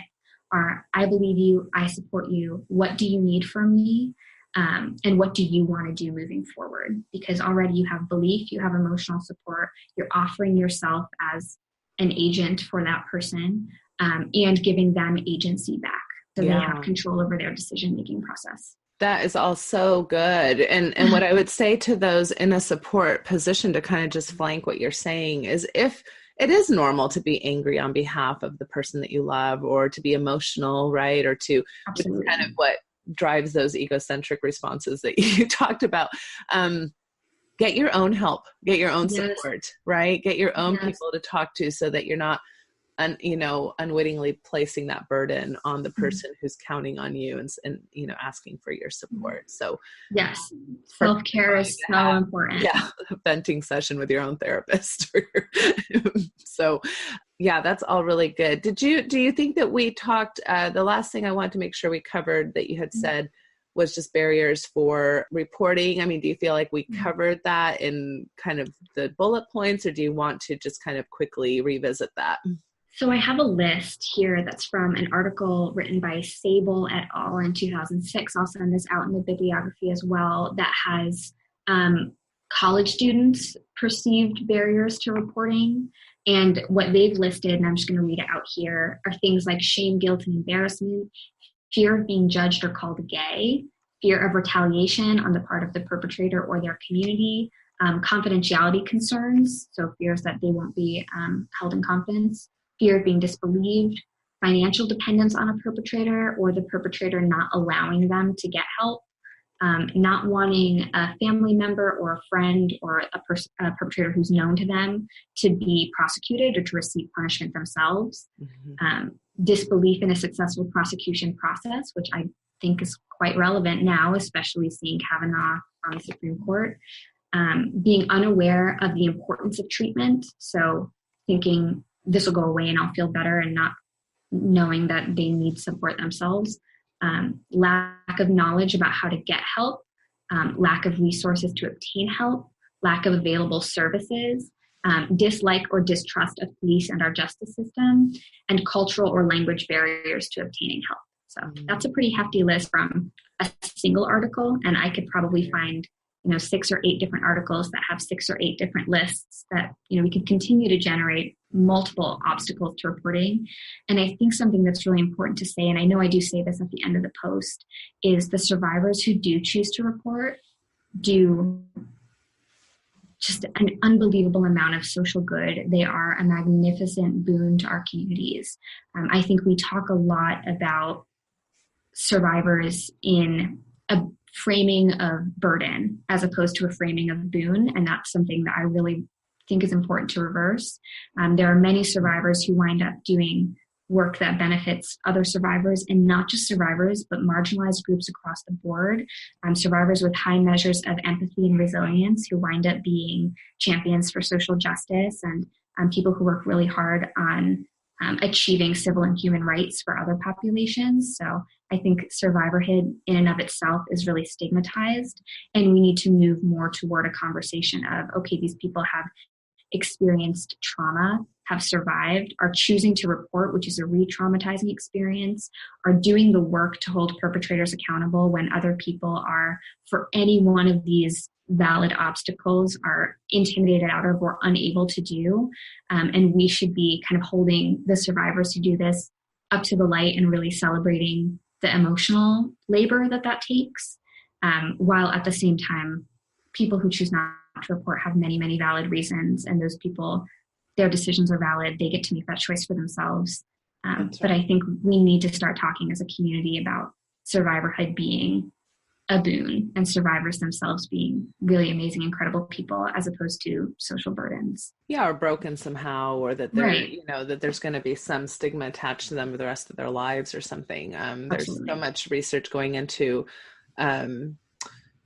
are, I believe you, I support you, what do you need from me? and what do you want to do moving forward? Because already you have belief, you have emotional support, you're offering yourself as an agent for that person, and giving them agency back so they have control over their decision-making process. That is all so good. And what I would say to those in a support position to kind of just flank what you're saying is, if it is normal to be angry on behalf of the person that you love, or to be emotional, right? Or to, which is kind of what drives those egocentric responses that you talked about. Get your own help, get your own support, right? Get your own people to talk to, so that you're not, unwittingly placing that burden on the person who's counting on you and asking for your support. So yes, self-care is so important. Yeah, a venting session with your own therapist. So yeah, that's all really good. Do you think that we talked, the last thing I wanted to make sure we covered that you had said was just barriers for reporting? I mean, do you feel like we covered that in kind of the bullet points, or do you want to just kind of quickly revisit that? So I have a list here that's from an article written by Sable et al. In 2006. I'll send this out in the bibliography as well, that has college students' perceived barriers to reporting. And what they've listed, and I'm just going to read it out here, are things like shame, guilt, and embarrassment, fear of being judged or called gay, fear of retaliation on the part of the perpetrator or their community, confidentiality concerns, so fears that they won't be held in confidence, fear of being disbelieved, financial dependence on a perpetrator or the perpetrator not allowing them to get help, not wanting a family member or a friend or a perpetrator who's known to them to be prosecuted or to receive punishment themselves, disbelief in a successful prosecution process, which I think is quite relevant now, especially seeing Kavanaugh on the Supreme Court, being unaware of the importance of treatment, so thinking this will go away and I'll feel better, and not knowing that they need support themselves, lack of knowledge about how to get help, lack of resources to obtain help, lack of available services, dislike or distrust of police and our justice system, and cultural or language barriers to obtaining help. So that's a pretty hefty list from a single article, and I could probably find 6 or 8 different articles that have 6 or 8 different lists that, we could continue to generate multiple obstacles to reporting. And I think something that's really important to say, and I know I do say this at the end of the post, is the survivors who do choose to report do just an unbelievable amount of social good. They are a magnificent boon to our communities. I think we talk a lot about survivors in a framing of burden as opposed to a framing of boon. And that's something that I really think is important to reverse. There are many survivors who wind up doing work that benefits other survivors, and not just survivors, but marginalized groups across the board. Survivors with high measures of empathy and resilience who wind up being champions for social justice, and people who work really hard on achieving civil and human rights for other populations. So I think survivorhood in and of itself is really stigmatized, and we need to move more toward a conversation of, okay, these people have experienced trauma, have survived, are choosing to report, which is a re-traumatizing experience, are doing the work to hold perpetrators accountable when other people are, for any one of these valid obstacles, are intimidated out of or unable to do. And we should be kind of holding the survivors who do this up to the light and really celebrating the emotional labor that takes, while at the same time, people who choose not to report have many, many valid reasons, and those people, their decisions are valid. They get to make that choice for themselves. But I think we need to start talking as a community about survivorhood being a boon and survivors themselves being really amazing, incredible people, as opposed to social burdens. Yeah, or broken somehow, or that they're, that there's going to be some stigma attached to them for the rest of their lives or something. There's so much research going into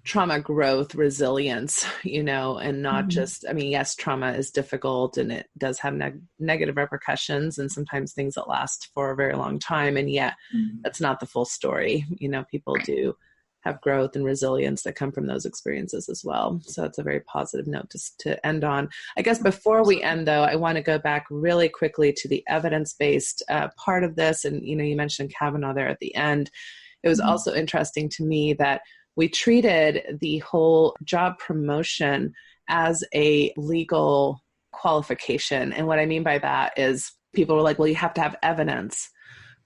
trauma growth, resilience, and not just, yes, trauma is difficult and it does have negative repercussions and sometimes things that last for a very long time. And yet that's not the full story. People do have growth and resilience that come from those experiences as well. So it's a very positive note to end on. I guess before we end though, I want to go back really quickly to the evidence-based part of this. And, you mentioned Kavanaugh there at the end. It was also interesting to me that we treated the whole job promotion as a legal qualification. And what I mean by that is people were like, well, you have to have evidence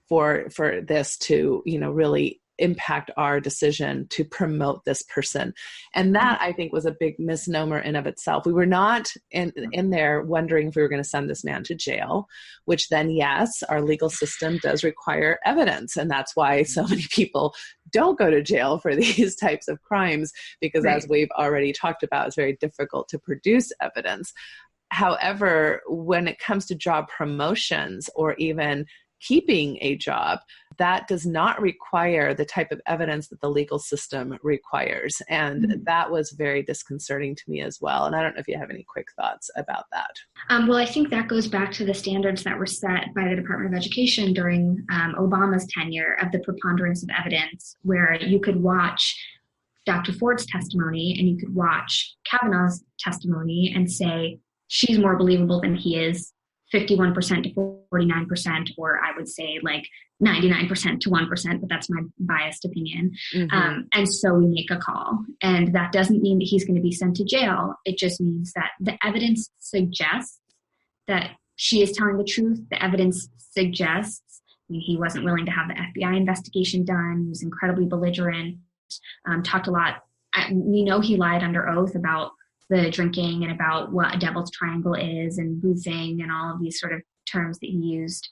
for this to, really impact our decision to promote this person. And that, I think, was a big misnomer in of itself. We were not in there wondering if we were going to send this man to jail, which then, yes, our legal system does require evidence. And that's why so many people don't go to jail for these types of crimes, because as we've already talked about, it's very difficult to produce evidence. However, when it comes to job promotions or even keeping a job, that does not require the type of evidence that the legal system requires. And that was very disconcerting to me as well. And I don't know if you have any quick thoughts about that. Well, I think that goes back to the standards that were set by the Department of Education during Obama's tenure of the preponderance of evidence, where you could watch Dr. Ford's testimony and you could watch Kavanaugh's testimony and say, she's more believable than he is, 51% to 49%, or I would say like 99% to 1%, but that's my biased opinion. And so we make a call. And that doesn't mean that he's going to be sent to jail. It just means that the evidence suggests that she is telling the truth. The evidence suggests he wasn't willing to have the FBI investigation done. He was incredibly belligerent, talked a lot. He lied under oath about the drinking and about what a devil's triangle is and boozing and all of these sort of terms that he used.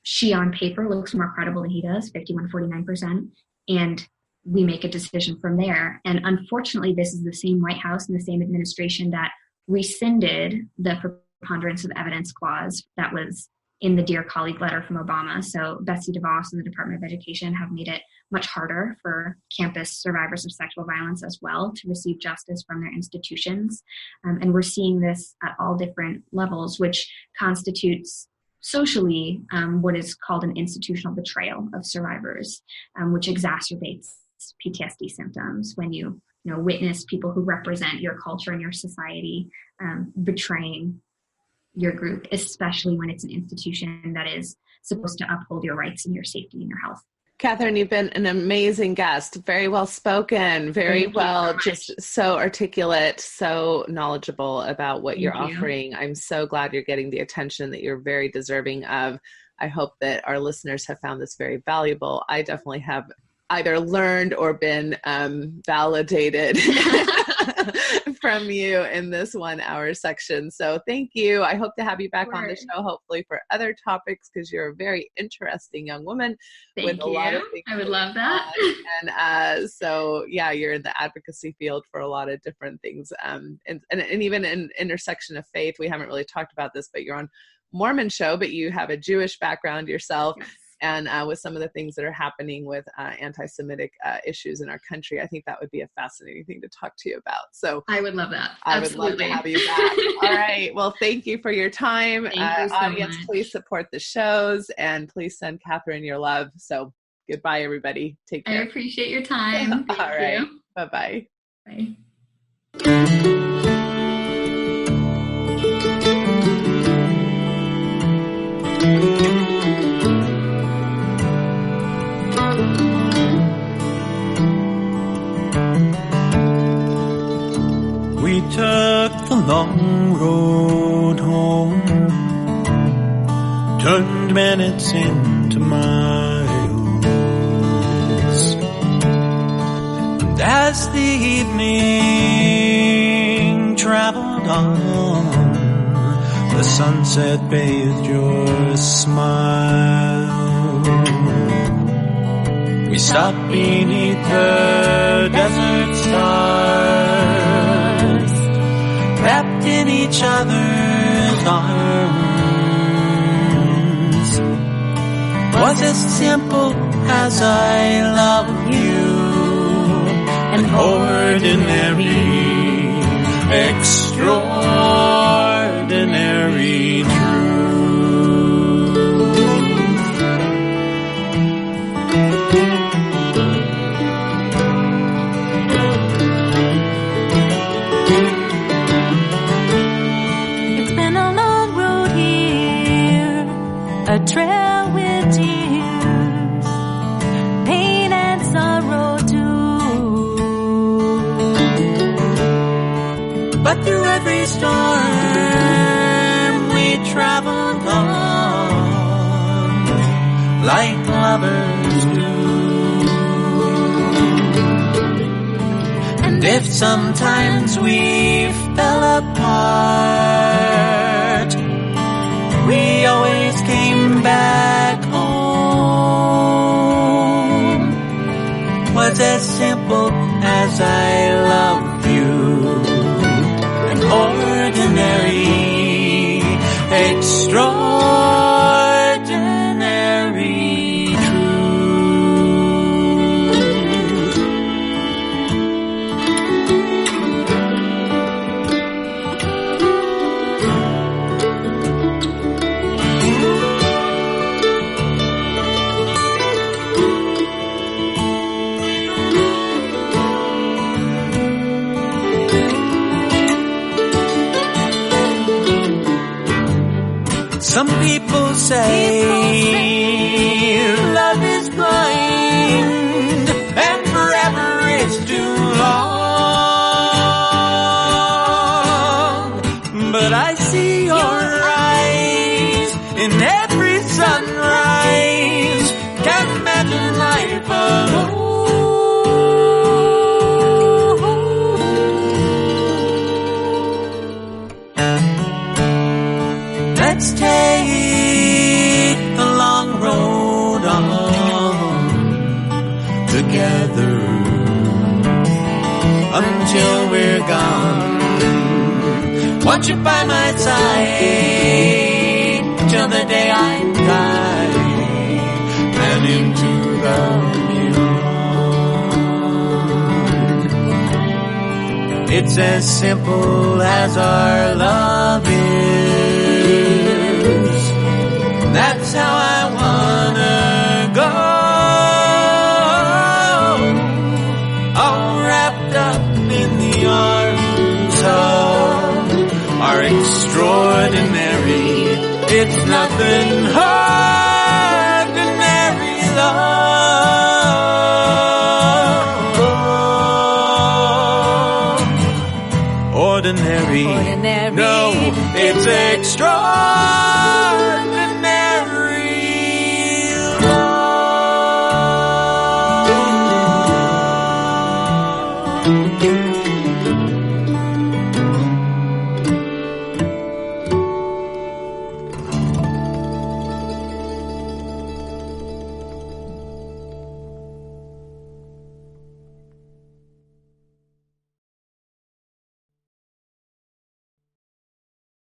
She on paper looks more credible than he does, 51, 49%. And we make a decision from there. And unfortunately, this is the same White House and the same administration that rescinded the preponderance of evidence clause that was in the Dear Colleague letter from Obama. So Betsy DeVos and the Department of Education have made it much harder for campus survivors of sexual violence as well to receive justice from their institutions. And we're seeing this at all different levels, which constitutes socially what is called an institutional betrayal of survivors, which exacerbates PTSD symptoms when you witness people who represent your culture and your society betraying your group, especially when it's an institution that is supposed to uphold your rights and your safety and your health. Katherine, you've been an amazing guest, very well spoken, very well, just so articulate, so knowledgeable about what you're offering. I'm so glad you're getting the attention that you're very deserving of. I hope that our listeners have found this very valuable. I definitely have either learned or been validated from you in this 1 hour section. So thank you. I hope to have you back on the show, hopefully for other topics, because you're a very interesting young woman. Thank you. I would love that. And so, yeah, you're in the advocacy field for a lot of different things. And even in intersection of faith, we haven't really talked about this, but you're on Mormon show, but you have a Jewish background yourself. Yes. And with some of the things that are happening with anti-Semitic issues in our country, I think that would be a fascinating thing to talk to you about. So I would love that. I would love to have you back. All right. Well, thank you for your time. Thank you so audience, much. Please support the shows and please send Katherine your love. So goodbye, everybody. Take care. I appreciate your time. All right. You. Bye-bye. Bye. We took the long road home, turned minutes into miles, and as the evening traveled on, the sunset bathed your smile. We stopped beneath the desert stars, wrapped in each other's arms. Was as simple as I love you, an ordinary, extraordinary truth. A trail with tears, pain and sorrow to every storm we traveled on like lovers do. And if sometimes we fell apart, we always came back home. Was as simple as I love you, an ordinary, extraordinary truth. Some people say love is blind and forever is too long. But I see your eyes in every sunrise. Can't imagine life alone. Let's take the long road on together until we're gone. Want you by my side till the day I die and into the beyond. It's as simple as our love is. That's how I wanna go, all wrapped up in the arms of our extraordinary, it's nothing ordinary love. Ordinary. No, it's extraordinary.